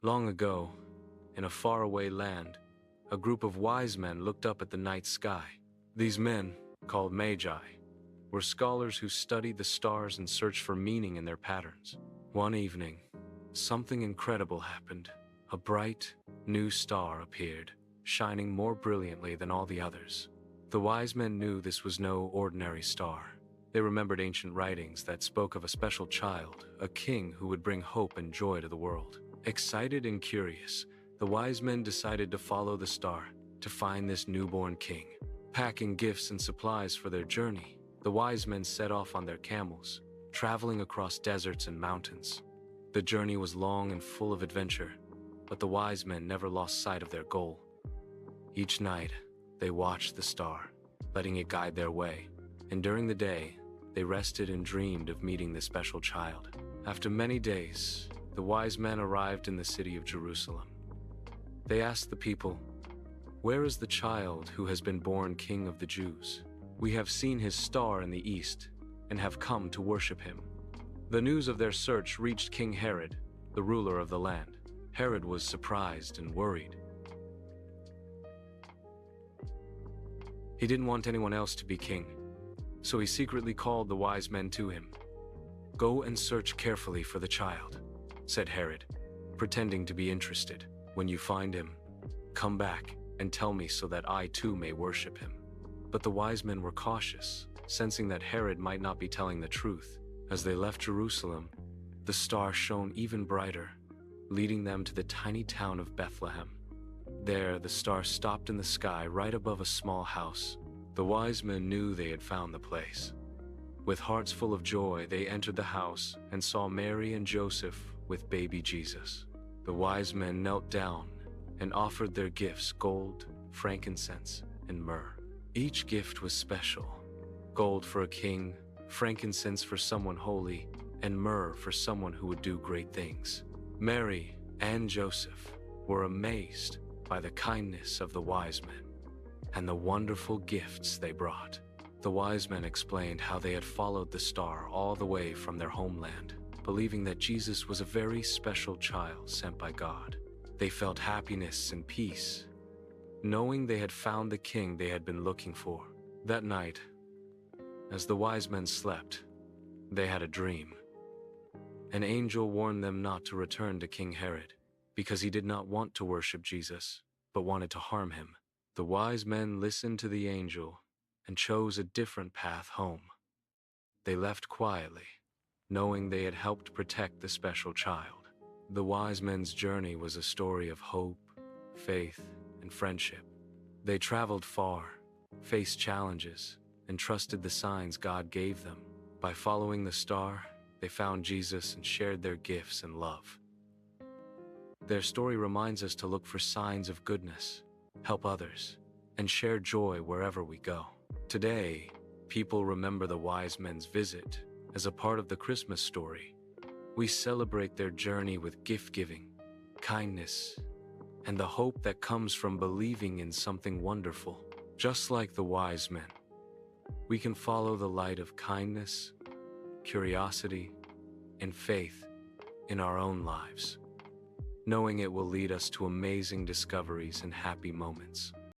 Long ago, in a faraway land, a group of wise men looked up at the night sky. These men, called magi, were scholars who studied the stars and searched for meaning in their patterns. One evening, something incredible happened. A bright, new star appeared, shining more brilliantly than all the others. The wise men knew this was no ordinary star. They remembered ancient writings that spoke of a special child, a king who would bring hope and joy to the world. Excited and curious, the wise men decided to follow the star to find this newborn king. Packing gifts and supplies for their journey, the wise men set off on their camels, traveling across deserts and mountains. The journey was long and full of adventure, but the wise men never lost sight of their goal. Each night, they watched the star, letting it guide their way, and during the day, they rested and dreamed of meeting the special child. After many days, the wise men arrived in the city of Jerusalem. They asked the people, "Where is the child who has been born King of the Jews? We have seen his star in the east and have come to worship him." The news of their search reached King Herod, the ruler of the land. Herod was surprised and worried. He didn't want anyone else to be king, so he secretly called the wise men to him. "Go and search carefully for the child," said Herod, pretending to be interested. "When you find him, come back and tell me so that I too may worship him." But the wise men were cautious, sensing that Herod might not be telling the truth. As they left Jerusalem, the star shone even brighter, leading them to the tiny town of Bethlehem. There, the star stopped in the sky right above a small house. The wise men knew they had found the place. With hearts full of joy, they entered the house and saw Mary and Joseph with baby Jesus. The wise men knelt down and offered their gifts: gold, frankincense, and myrrh. Each gift was special: gold for a king, frankincense for someone holy, and myrrh for someone who would do great things. Mary and Joseph were amazed by the kindness of the wise men and the wonderful gifts they brought. The wise men explained how they had followed the star all the way from their homeland, believing that Jesus was a very special child sent by God. They felt happiness and peace, knowing they had found the king they had been looking for. That night, as the wise men slept, they had a dream. An angel warned them not to return to King Herod, because he did not want to worship Jesus, but wanted to harm him. The wise men listened to the angel and chose a different path home. They left quietly, knowing they had helped protect the special child. The wise men's journey was a story of hope, faith, and friendship. They traveled far, faced challenges, and trusted the signs God gave them. By following the star, they found Jesus and shared their gifts and love. Their story reminds us to look for signs of goodness, help others, and share joy wherever we go. Today, people remember the wise men's visit as a part of the Christmas story. We celebrate their journey with gift-giving, kindness, and the hope that comes from believing in something wonderful. Just like the wise men, we can follow the light of kindness, curiosity, and faith in our own lives, knowing it will lead us to amazing discoveries and happy moments.